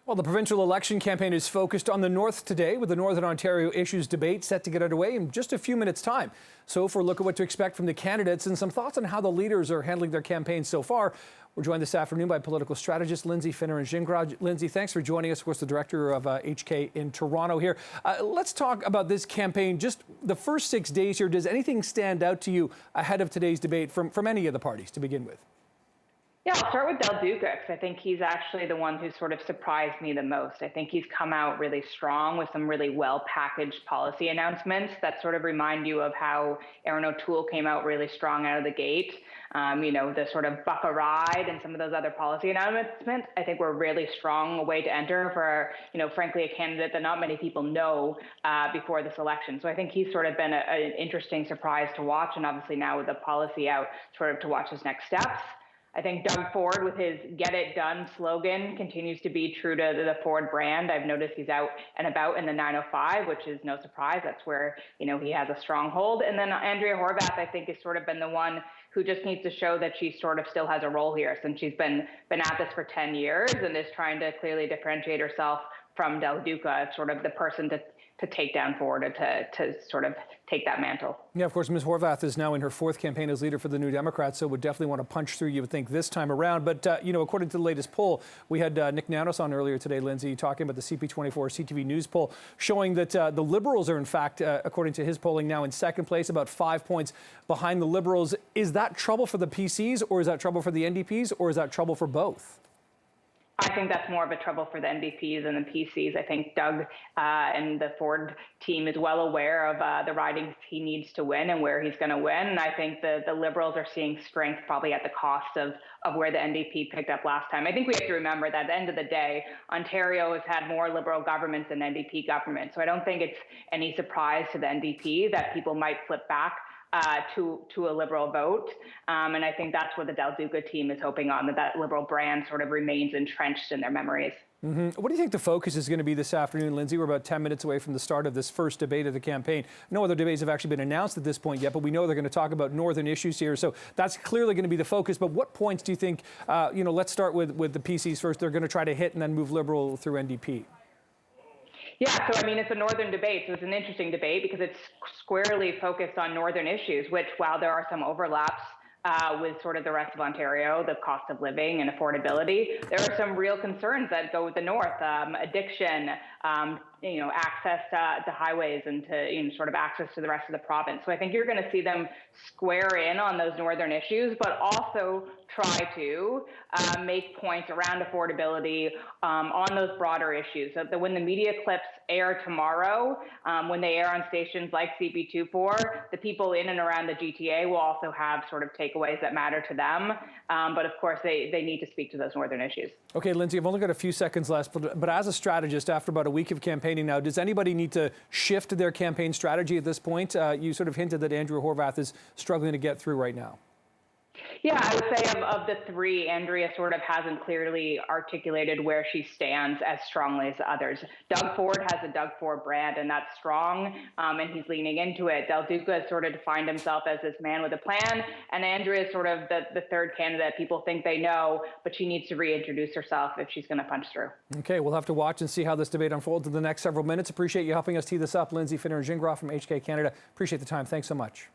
Well, the provincial election campaign is focused on the North today, with the Northern Ontario issues debate set to get underway in just a few minutes' time. So for a look at what to expect from the candidates and some thoughts on how the leaders are handling their campaigns so far, we're joined this afternoon by political strategist Lindsay Finneran-Gingras. Lindsay, thanks for joining us. Of course, the director of HK in Toronto here. Let's talk about this campaign. Just the first 6 days here, does anything stand out to you ahead of today's debate from any of the parties to begin with? Yeah, I'll start with Del Duca because I think he's actually the one who sort of surprised me the most. I think he's come out really strong with some really well-packaged policy announcements that sort of remind you of how Erin O'Toole came out really strong out of the gate. The sort of buck a ride and some of those other policy announcements, I think were really strong way to enter for, frankly, a candidate that not many people know before this election. So I think he's sort of been an interesting surprise to watch, and obviously now with the policy out, sort of to watch his next steps. I think Doug Ford, with his "Get It Done" slogan, continues to be true to the Ford brand. I've noticed he's out and about in the 905, which is no surprise. That's where, he has a stronghold. And then Andrea Horwath, I think, has sort of been the one who just needs to show that she sort of still has a role here, since she's been at this for 10 years and is trying to clearly differentiate herself from Del Duca, sort of the person to take down Ford, or to sort of take that mantle. Yeah, of course, Ms. Horwath is now in her fourth campaign as leader for the New Democrats, so would definitely want to punch through, you would think, this time around. But, according to the latest poll, we had Nick Nanos on earlier today, Lindsay, talking about the CP24 CTV News poll, showing that the Liberals are, in fact, according to his polling, now in second place, about 5 points behind the Liberals. Is that trouble for the PCs, or is that trouble for the NDPs, or is that trouble for both? I think that's more of a trouble for the NDPs than the PCs. I think Doug and the Ford team is well aware of the ridings he needs to win and where he's going to win. And I think the Liberals are seeing strength probably at the cost of where the NDP picked up last time. I think we have to remember that at the end of the day, Ontario has had more Liberal governments than NDP governments. So I don't think it's any surprise to the NDP that people might flip back to a Liberal vote. And I think that's what the Del Duca team is hoping on, that Liberal brand sort of remains entrenched in their memories. Mm-hmm. What do you think the focus is going to be this afternoon, Lindsay? We're about 10 minutes away from the start of this first debate of the campaign. No other debates have actually been announced at this point yet, but we know they're going to talk about Northern issues here. So that's clearly going to be the focus. But what points do you think, let's start with the PCs first, they're going to try to hit and then move Liberal through NDP? Yeah, so it's a Northern debate, so it's an interesting debate because it's squarely focused on Northern issues, which, while there are some overlaps with sort of the rest of Ontario, the cost of living and affordability, there are some real concerns that go with the North, addiction, access to highways and to sort of access to the rest of the province. So I think you're going to see them square in on those Northern issues, but also try to make points around affordability on those broader issues. So that when the media clips air tomorrow, when they air on stations like CP24, the people in and around the GTA will also have sort of takeaways that matter to them. But of course, they need to speak to those Northern issues. Okay, Lindsay, I've only got a few seconds left, but as a strategist, after about a week of campaigning now, does anybody need to shift their campaign strategy at this point? You sort of hinted that Andrea Horwath is struggling to get through right now. Yeah, I would say of the three, Andrea sort of hasn't clearly articulated where she stands as strongly as the others. Doug Ford has a Doug Ford brand, and that's strong, and he's leaning into it. Del Duca has sort of defined himself as this man with a plan, and Andrea is sort of the third candidate people think they know, but she needs to reintroduce herself if she's going to punch through. Okay, we'll have to watch and see how this debate unfolds in the next several minutes. Appreciate you helping us tee this up. Lindsay Finneran-Gingras from HK Canada. Appreciate the time. Thanks so much.